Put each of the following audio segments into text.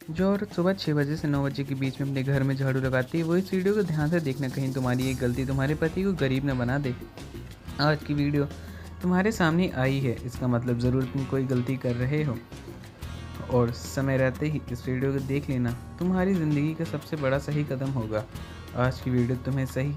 जो औरत सुबह 6 बजे से 9 बजे के बीच में अपने घर में झाड़ू लगाती है वो इस वीडियो को ध्यान से देखना, कहीं तुम्हारी एक गलती तुम्हारे पति को गरीब न बना दे। आज की वीडियो तुम्हारे सामने आई है, इसका मतलब ज़रूर तुम कोई गलती कर रहे हो और समय रहते ही इस वीडियो को देख लेना, तुम्हारी ज़िंदगी का सबसे बड़ा सही कदम होगा। आज की वीडियो तुम्हें सही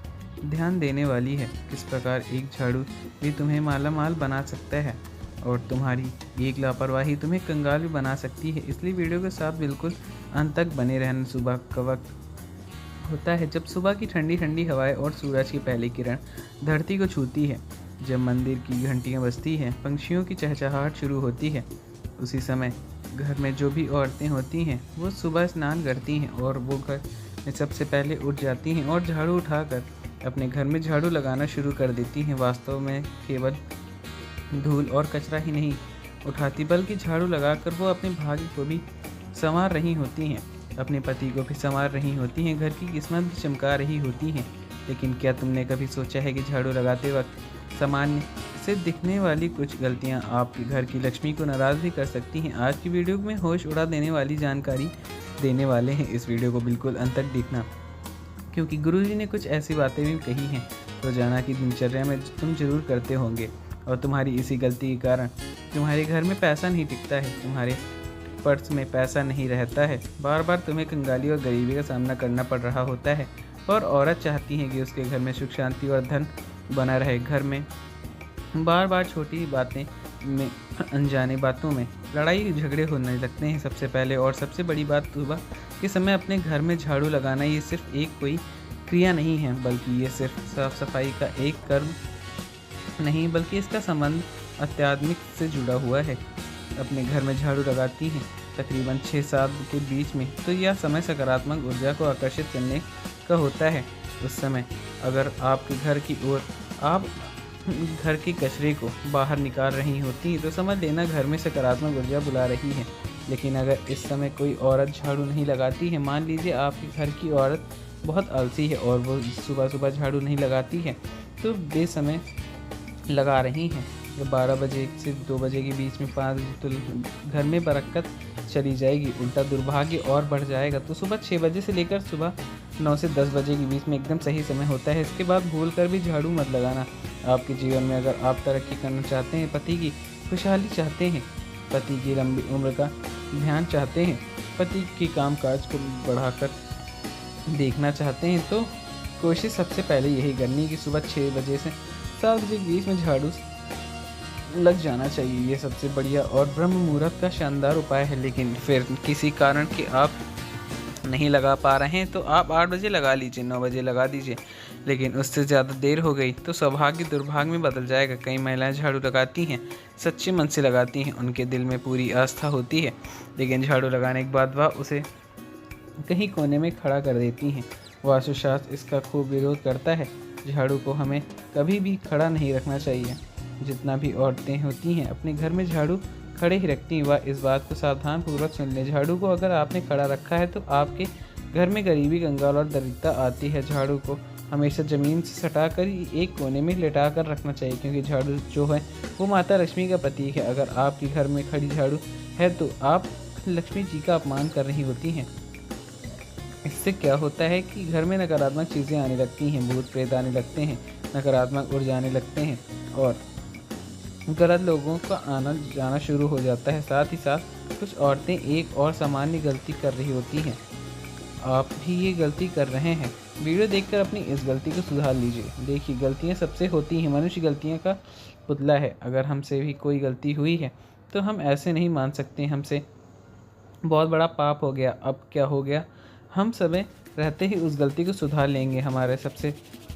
ध्यान देने वाली है, किस प्रकार एक झाड़ू भी तुम्हें माला माल बना सकता है और तुम्हारी एक लापरवाही तुम्हें कंगाल भी बना सकती है। इसलिए वीडियो के साथ बिल्कुल अंत तक बने रहना। सुबह का वक्त होता है जब सुबह की ठंडी ठंडी हवाएं और सूरज की पहली किरण धरती को छूती है, जब मंदिर की घंटियां बजती हैं, पंछियों की चहचहाहट शुरू होती है। उसी समय घर में जो भी औरतें होती हैं वो सुबह स्नान करती हैं और वो घर में सबसे पहले उठ जाती हैं और झाड़ू उठाकर अपने घर में झाड़ू लगाना शुरू कर देती हैं। वास्तव में केवल धूल और कचरा ही नहीं उठाती, बल्कि झाड़ू लगाकर वो अपने भाग्य को भी संवार रही होती हैं, अपने पति को भी संवार रही होती हैं, घर की किस्मत भी चमका रही होती हैं। लेकिन क्या तुमने कभी सोचा है कि झाड़ू लगाते वक्त सामान्य से दिखने वाली कुछ गलतियां आपके घर की लक्ष्मी को नाराज़ भी कर सकती हैं। आज की वीडियो में होश उड़ा देने वाली जानकारी देने वाले हैं, इस वीडियो को बिल्कुल अंत तक देखना, क्योंकि गुरुजी ने कुछ ऐसी बातें भी कही हैं रोजाना की दिनचर्या में तुम जरूर करते होंगे और तुम्हारी इसी गलती के कारण तुम्हारे घर में पैसा नहीं टिकता है, तुम्हारे पर्स में पैसा नहीं रहता है, बार बार तुम्हें कंगाली और गरीबी का सामना करना पड़ रहा होता है और औरत चाहती है कि उसके घर में सुख शांति और धन बना रहे। घर में बार बार छोटी बातें में, अनजाने बातों में लड़ाई झगड़े होने लगते हैं। सबसे पहले और सबसे बड़ी बात, सुबह के समय अपने घर में झाड़ू लगाना ये सिर्फ एक कोई क्रिया नहीं है, बल्कि ये सिर्फ साफ सफाई का एक कर्म नहीं, बल्कि इसका संबंध आध्यात्मिक से जुड़ा हुआ है। अपने घर में झाड़ू लगाती हैं तकरीबन 6-7 के बीच में, तो यह समय सकारात्मक ऊर्जा को आकर्षित करने का होता है। उस समय अगर आपके घर की ओर आप घर के कचरे को बाहर निकाल रही होती तो समझ लेना घर में सकारात्मक ऊर्जा बुला रही है। लेकिन अगर इस समय कोई औरत झाड़ू नहीं लगाती है, मान लीजिए आपके घर की औरत बहुत आलसी है और वो सुबह सुबह झाड़ू नहीं लगाती है, तो बेसमय लगा रही हैं, जब 12 बजे से 2 बजे के बीच में 5 बजे तो घर में बरकत चली जाएगी, उल्टा दुर्भाग्य और बढ़ जाएगा। तो सुबह 6 बजे से लेकर सुबह 9 से 10 बजे के बीच में एकदम सही समय होता है। इसके बाद भूल कर भी झाड़ू मत लगाना। आपके जीवन में अगर आप तरक्की करना चाहते हैं, पति की खुशहाली चाहते हैं, पति की लंबी उम्र का ध्यान चाहते हैं, पति के कामकाज को बढ़ाकर देखना चाहते हैं, तो कोशिश सबसे पहले यही करनी है कि सुबह 6 बजे से 7 बजे के बीच में झाड़ू लग जाना चाहिए। ये सबसे बढ़िया और ब्रह्म मुहूर्त का शानदार उपाय है। लेकिन फिर किसी कारण कि आप नहीं लगा पा रहे हैं तो आप 8 बजे लगा लीजिए, 9 बजे लगा दीजिए, लेकिन उससे ज़्यादा देर हो गई तो सौभाग्य दुर्भाग्य में बदल जाएगा। कई महिलाएं झाड़ू लगाती हैं, सच्चे मन से लगाती हैं, उनके दिल में पूरी आस्था होती है, लेकिन झाड़ू लगाने के बाद वह उसे कहीं कोने में खड़ा कर देती हैं। वास्तुशास्त्र इसका खूब विरोध करता है। झाड़ू को हमें कभी भी खड़ा नहीं रखना चाहिए। जितना भी औरतें होती हैं अपने घर में झाड़ू खड़े ही रखती हैं, वह इस बात को सावधान पूर्वक सुन लें। झाड़ू को अगर आपने खड़ा रखा है तो आपके घर में गरीबी, कंगाल और दरिद्रता आती है। झाड़ू को हमेशा ज़मीन से सटाकर ही एक कोने में लेटा कर रखना चाहिए, क्योंकि झाड़ू जो है वो माता लक्ष्मी का प्रतीक है। अगर आपके घर में खड़ी झाड़ू है तो आप लक्ष्मी जी का अपमान कर रही होती हैं। इससे क्या होता है कि घर में नकारात्मक चीज़ें आने लगती हैं, भूत प्रेत आने लगते हैं, नकारात्मक ऊर्जा आने लगते हैं और गलत लोगों का आना जाना शुरू हो जाता है। साथ ही साथ कुछ औरतें एक और सामान्य गलती कर रही होती हैं, आप भी ये गलती कर रहे हैं। वीडियो देखकर अपनी इस गलती को सुधार लीजिए। देखिए, गलतियाँ सबसे होती हैं, मनुष्य गलतियों का पुतला है। अगर हमसे भी कोई गलती हुई है तो हम ऐसे नहीं मान सकते हमसे बहुत बड़ा पाप हो गया, अब क्या हो गया। हम समय रहते ही उस गलती को सुधार लेंगे। हमारे सबसे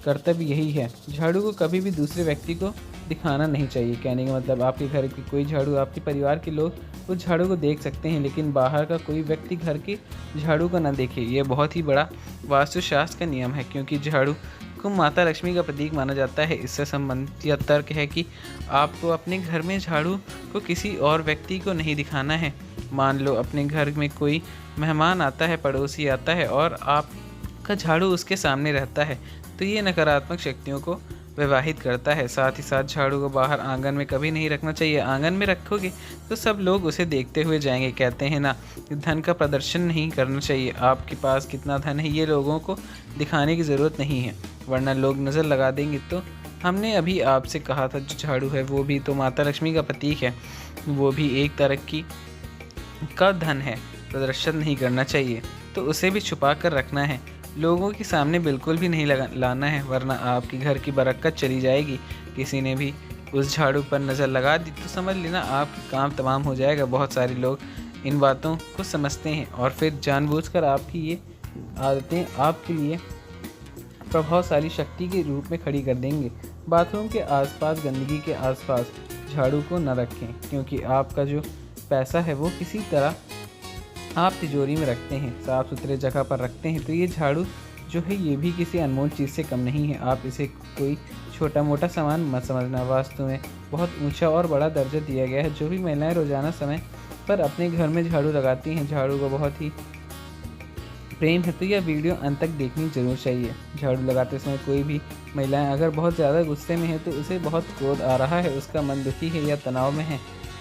कर्तव्य यही है। झाड़ू को कभी भी दूसरे व्यक्ति को दिखाना नहीं चाहिए। कहने का मतलब, आपके घर की कोई झाड़ू, आपके परिवार के लोग उस झाड़ू को देख सकते हैं, लेकिन बाहर का कोई व्यक्ति घर की झाड़ू को ना देखे। ये बहुत ही बड़ा वास्तुशास्त्र का नियम है, क्योंकि झाड़ू को माता लक्ष्मी का प्रतीक माना जाता है। इससे संबंधित यह तर्क है कि आपको अपने घर में झाड़ू को किसी और व्यक्ति को नहीं दिखाना है। मान लो अपने घर में कोई मेहमान आता है, पड़ोसी आता है और आपका झाड़ू उसके सामने रहता है, तो ये नकारात्मक शक्तियों को प्रवाहित करता है। साथ ही साथ झाड़ू को बाहर आंगन में कभी नहीं रखना चाहिए। आंगन में रखोगे तो सब लोग उसे देखते हुए जाएंगे। कहते हैं ना, धन का प्रदर्शन नहीं करना चाहिए। आपके पास कितना धन है ये लोगों को दिखाने की ज़रूरत नहीं है, वरना लोग नज़र लगा देंगे। तो हमने अभी आपसे कहा था, जो झाड़ू है वो भी तो माता लक्ष्मी का प्रतीक है, वो भी एक तरक्की का धन है। प्रदर्शन नहीं करना चाहिए तो उसे भी छुपा कर रखना है, लोगों के सामने बिल्कुल भी नहीं लाना है, वरना आपके घर की बरकत चली जाएगी। किसी ने भी उस झाड़ू पर नज़र लगा दी तो समझ लेना आपका काम तमाम हो जाएगा। बहुत सारे लोग इन बातों को समझते हैं और फिर जानबूझकर आपकी ये आदतें आपके लिए प्रभावशाली शक्ति के रूप में खड़ी कर देंगे। बाथरूम के आसपास, गंदगी के आसपास झाड़ू को न रखें, क्योंकि आपका जो पैसा है वो किसी तरह आप तिजोरी में रखते हैं, साफ़ सुथरे जगह पर रखते हैं। तो ये झाड़ू जो है ये भी किसी अनमोल चीज़ से कम नहीं है। आप इसे कोई छोटा मोटा सामान मत समझना, वास्तु में बहुत ऊंचा और बड़ा दर्जा दिया गया है। जो भी महिलाएं रोज़ाना समय पर अपने घर में झाड़ू लगाती हैं, झाड़ू को बहुत ही प्रेम है, तो यह वीडियो अंत तक देखनी जरूर चाहिए। झाड़ू लगाते समय कोई भी महिलाएं अगर बहुत ज़्यादा गुस्से में है तो उसे बहुत क्रोध आ रहा है, उसका मन दुखी है या तनाव में है,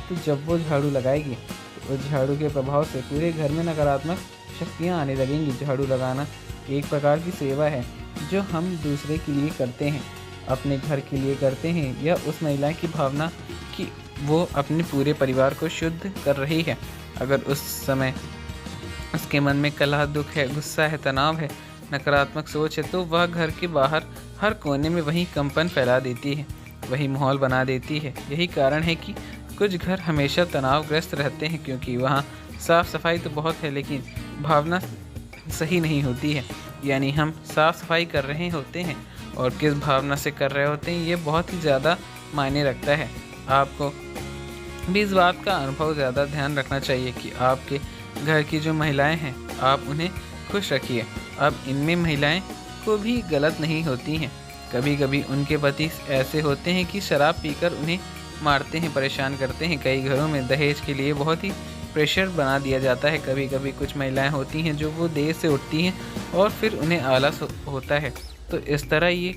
तो जब वो झाड़ू लगाएगी तो उस झाड़ू के प्रभाव से पूरे घर में नकारात्मक शक्तियाँ आने लगेंगी। झाड़ू लगाना एक प्रकार की सेवा है जो हम दूसरे के लिए करते हैं, अपने घर के लिए करते हैं, या उस महिला की भावना कि वो अपने पूरे परिवार को शुद्ध कर रही है। अगर उस समय उसके मन में कलह, दुख है, गुस्सा है, तनाव है, नकारात्मक सोच है, तो वह घर के बाहर हर कोने में वही कंपन फैला देती है, वही माहौल बना देती है। यही कारण है कि कुछ घर हमेशा तनावग्रस्त रहते हैं, क्योंकि वहाँ साफ़ सफाई तो बहुत है लेकिन भावना सही नहीं होती है। यानी हम साफ़ सफाई कर रहे होते हैं और किस भावना से कर रहे होते हैं ये बहुत ही ज़्यादा मायने रखता है। आपको भी इस बात का अनुभव ज़्यादा ध्यान रखना चाहिए कि आपके घर की जो महिलाएं हैं आप उन्हें खुश रखिए। अब इनमें महिलाएं को भी गलत नहीं होती हैं। कभी कभी उनके पति ऐसे होते हैं कि शराब पीकर उन्हें मारते हैं, परेशान करते हैं। कई घरों में दहेज के लिए बहुत ही प्रेशर बना दिया जाता है। कभी कभी कुछ महिलाएं होती हैं जो वो देर से उठती हैं और फिर उन्हें आलस होता है। तो इस तरह ये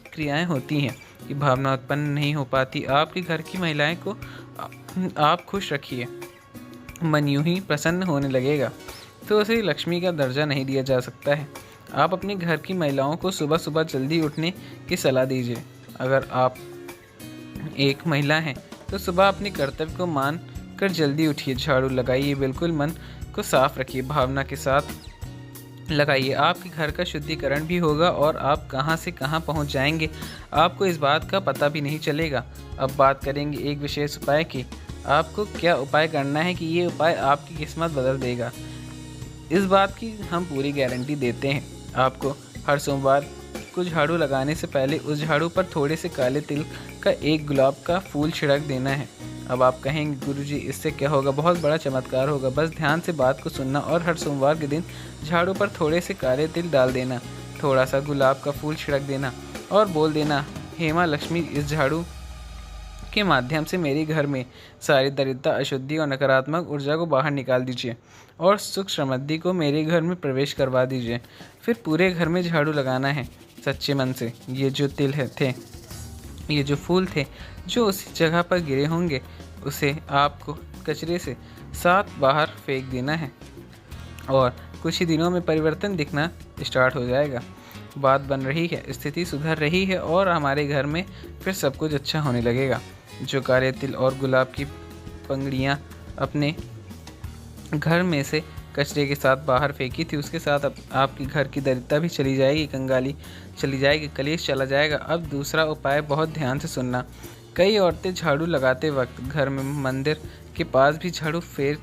क्रियाएं होती हैं कि भावना उत्पन्न नहीं हो पाती। आपके घर की महिलाएं को आप खुश रखिए, मन यूं ही प्रसन्न होने लगेगा। तो उसे लक्ष्मी का दर्जा नहीं दिया जा सकता है। आप अपने घर की महिलाओं को सुबह सुबह जल्दी उठने की सलाह दीजिए। अगर आप एक महिला हैं तो सुबह अपने कर्तव्य को मान कर जल्दी उठिए, झाड़ू लगाइए, बिल्कुल मन को साफ रखिए, भावना के साथ लगाइए। आपके घर का शुद्धिकरण भी होगा और आप कहां से कहां पहुंच जाएंगे आपको इस बात का पता भी नहीं चलेगा। अब बात करेंगे एक विशेष उपाय की। आपको क्या उपाय करना है कि ये उपाय आपकी किस्मत बदल देगा, इस बात की हम पूरी गारंटी देते हैं। आपको हर सोमवार को झाड़ू लगाने से पहले उस झाड़ू पर थोड़े से काले तिल का एक गुलाब का फूल छिड़क देना है। अब आप कहेंगे गुरुजी इससे क्या होगा, बहुत बड़ा चमत्कार होगा। बस ध्यान से बात को सुनना और हर सोमवार के दिन झाड़ू पर थोड़े से काले तिल डाल देना, थोड़ा सा गुलाब का फूल छिड़क देना और बोल देना, हे माँ लक्ष्मी, इस झाड़ू के माध्यम से मेरे घर में सारी दरिद्रता, अशुद्धि और नकारात्मक ऊर्जा को बाहर निकाल दीजिए और सुख समृद्धि को मेरे घर में प्रवेश करवा दीजिए। फिर पूरे घर में झाड़ू लगाना है सच्चे मन से। ये जो तिल ये जो फूल थे जो उसी जगह पर गिरे होंगे उसे आपको कचरे से साथ बाहर फेंक देना है और कुछ ही दिनों में परिवर्तन दिखना स्टार्ट हो जाएगा। बात बन रही है, स्थिति सुधर रही है और हमारे घर में फिर सब कुछ अच्छा होने लगेगा। जो काले तिल और गुलाब की पंगड़ियाँ अपने घर में से कचरे के साथ बाहर फेंकी थी, उसके साथ अब आपके घर की दरिद्रता भी चली जाएगी, कंगाली चली जाएगी, कलेश चला जाएगा। अब दूसरा उपाय बहुत ध्यान से सुनना। कई औरतें झाड़ू लगाते वक्त घर में मंदिर के पास भी झाड़ू फेर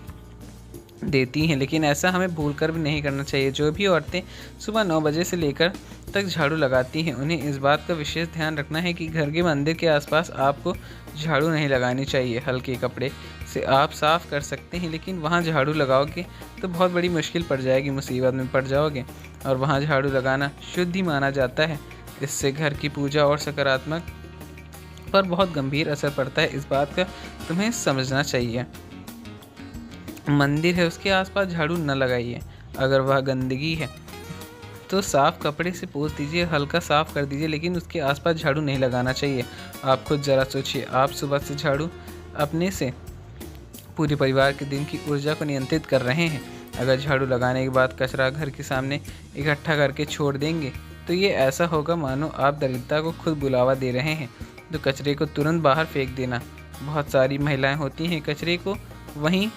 देती हैं, लेकिन ऐसा हमें भूलकर भी नहीं करना चाहिए। जो भी औरतें सुबह 9 बजे से लेकर तक झाड़ू लगाती हैं उन्हें इस बात का विशेष ध्यान रखना है कि घर के मंदिर के आसपास आपको झाड़ू नहीं लगानी चाहिए। हल्के कपड़े से आप साफ़ कर सकते हैं, लेकिन वहाँ झाड़ू लगाओगे तो बहुत बड़ी मुश्किल पड़ जाएगी, मुसीबत में पड़ जाओगे। और वहाँ झाड़ू लगाना शुद्ध ही माना जाता है। इससे घर की पूजा और सकारात्मक पर बहुत गंभीर असर पड़ता है। इस बात का तुम्हें समझना चाहिए। मंदिर है उसके आसपास झाड़ू न लगाइए। अगर वह गंदगी है तो साफ़ कपड़े से पोंछ दीजिए, हल्का साफ़ कर दीजिए, लेकिन उसके आसपास झाड़ू नहीं लगाना चाहिए। आप खुद ज़रा सोचिए, आप सुबह से झाड़ू अपने से पूरे परिवार के दिन की ऊर्जा को नियंत्रित कर रहे हैं। अगर झाड़ू लगाने के बाद कचरा घर के सामने इकट्ठा करके छोड़ देंगे तो ये ऐसा होगा मानो आप दरिद्रता को खुद बुलावा दे रहे हैं। तो कचरे को तुरंत बाहर फेंक देना। बहुत सारी महिलाएं होती हैं कचरे को वहीं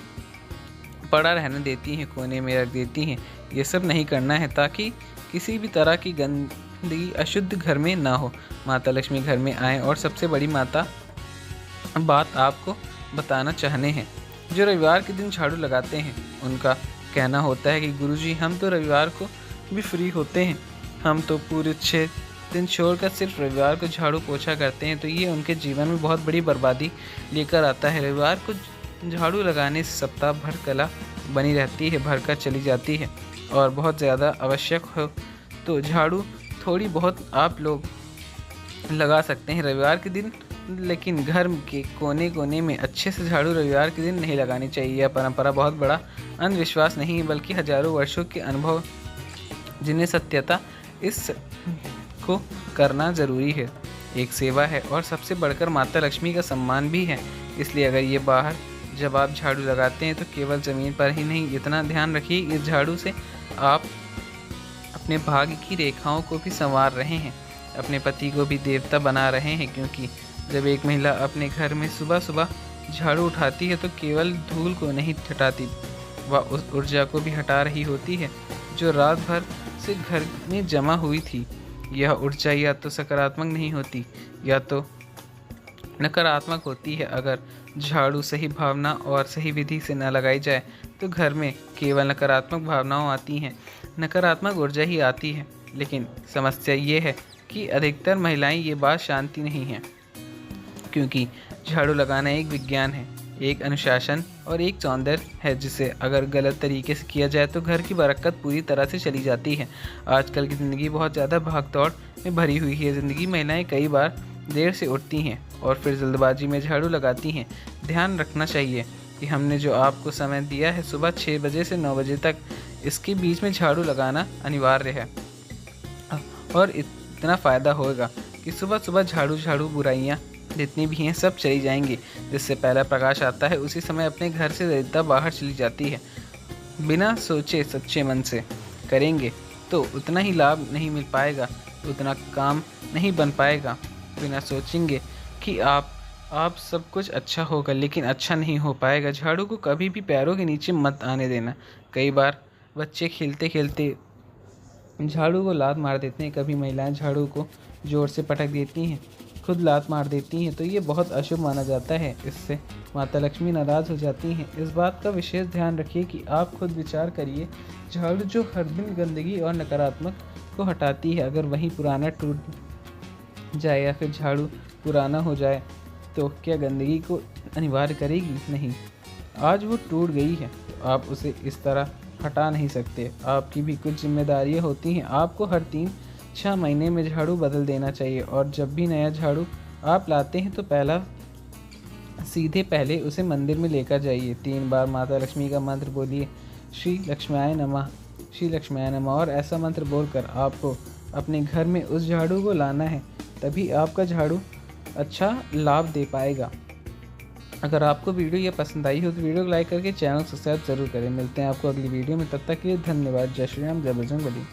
पड़ा रहने देती हैं, कोने में रख देती हैं। ये सब नहीं करना है ताकि किसी भी तरह की गंदगी अशुद्ध घर में ना हो। माता लक्ष्मी घर में आएँ। और सबसे बड़ी बात आपको बताना चाहते हैं, जो रविवार के दिन झाड़ू लगाते हैं उनका कहना होता है कि गुरुजी हम तो रविवार को भी फ्री होते हैं, हम तो पूरे 6 दिन छोड़कर सिर्फ रविवार को झाड़ू पोछा करते हैं। तो ये उनके जीवन में बहुत बड़ी बर्बादी लेकर आता है। रविवार को झाड़ू लगाने से सप्ताह भर कला बनी रहती है, भरकर चली जाती है। और बहुत ज़्यादा आवश्यक हो तो झाड़ू थोड़ी बहुत आप लोग लगा सकते हैं रविवार के दिन, लेकिन घर के कोने कोने में अच्छे से झाड़ू रविवार के दिन नहीं लगानी चाहिए। यह परंपरा बहुत बड़ा अंधविश्वास नहीं है, बल्कि हजारों वर्षों के अनुभव जिन्हें सत्यता इस को करना ज़रूरी है, एक सेवा है और सबसे बढ़कर माता लक्ष्मी का सम्मान भी है। इसलिए अगर ये बाहर जब आप झाड़ू लगाते हैं तो केवल ज़मीन पर ही नहीं, इतना ध्यान रखिए इस झाड़ू से आप अपने भाग्य की रेखाओं को भी संवार रहे हैं, अपने पति को भी देवता बना रहे हैं। क्योंकि जब एक महिला अपने घर में सुबह सुबह झाड़ू उठाती है तो केवल धूल को नहीं हटाती, वह उस ऊर्जा को भी हटा रही होती है जो रात भर से घर में जमा हुई थी। यह ऊर्जा या तो सकारात्मक नहीं होती या तो नकारात्मक होती है। अगर झाड़ू सही भावना और सही विधि से न लगाई जाए तो घर में केवल नकारात्मक भावनाएं आती हैं, नकारात्मक ऊर्जा ही आती है। लेकिन समस्या ये है कि अधिकतर महिलाएं ये बात जानती नहीं हैं, क्योंकि झाड़ू लगाना एक विज्ञान है, एक अनुशासन और एक सौंदर्य है, जिसे अगर गलत तरीके से किया जाए तो घर की बरकत पूरी तरह से चली जाती है। आजकल की ज़िंदगी बहुत ज़्यादा भागदौड़ में भरी हुई है। ज़िंदगी महिलाएं कई बार देर से उठती हैं और फिर जल्दबाजी में झाड़ू लगाती हैं। ध्यान रखना चाहिए कि हमने जो आपको समय दिया है सुबह 6 बजे से 9 बजे तक, इसके बीच में झाड़ू लगाना अनिवार्य है। और इतना फ़ायदा होगा कि सुबह सुबह झाड़ू बुराइयाँ जितनी भी हैं सब चली जाएंगी। जिससे पहला प्रकाश आता है उसी समय अपने घर से दरिद्रता बाहर चली जाती है। बिना सोचे सच्चे मन से करेंगे तो उतना ही लाभ नहीं मिल पाएगा, उतना काम नहीं बन पाएगा। बिना सोचेंगे कि आप सब कुछ अच्छा होगा, लेकिन अच्छा नहीं हो पाएगा। झाड़ू को कभी भी पैरों के नीचे मत आने देना। कई बार बच्चे खेलते खेलते झाड़ू को लात मार देते हैं, कभी महिलाएं झाड़ू को ज़ोर से पटक देती हैं, खुद लात मार देती हैं, तो ये बहुत अशुभ माना जाता है। इससे माता लक्ष्मी नाराज़ हो जाती हैं। इस बात का विशेष ध्यान रखिए कि आप खुद विचार करिए, झाड़ू जो हर दिन गंदगी और नकारात्मक को हटाती है, अगर वहीं पुराना टूट जाए या फिर झाड़ू पुराना हो जाए तो क्या गंदगी को अनिवार्य करेगी? नहीं। आज वो टूट गई है तो आप उसे इस तरह हटा नहीं सकते। आपकी भी कुछ जिम्मेदारियाँ होती हैं। आपको हर 3-6 महीने में झाड़ू बदल देना चाहिए। और जब भी नया झाड़ू आप लाते हैं तो पहले उसे मंदिर में लेकर जाइए। 3 बार माता लक्ष्मी का मंत्र बोलिए, श्री लक्ष्म्याय नमः, श्री लक्ष्म्याय नमः। और ऐसा मंत्र बोलकर आपको अपने घर में उस झाड़ू को लाना है, तभी आपका झाड़ू अच्छा लाभ दे पाएगा। अगर आपको वीडियो ये पसंद आई हो तो वीडियो को लाइक करके चैनल सब्सक्राइब जरूर करें। मिलते हैं आपको अगली वीडियो में, तब तक के लिए धन्यवाद। जय श्री राम, जय बजरंग बली।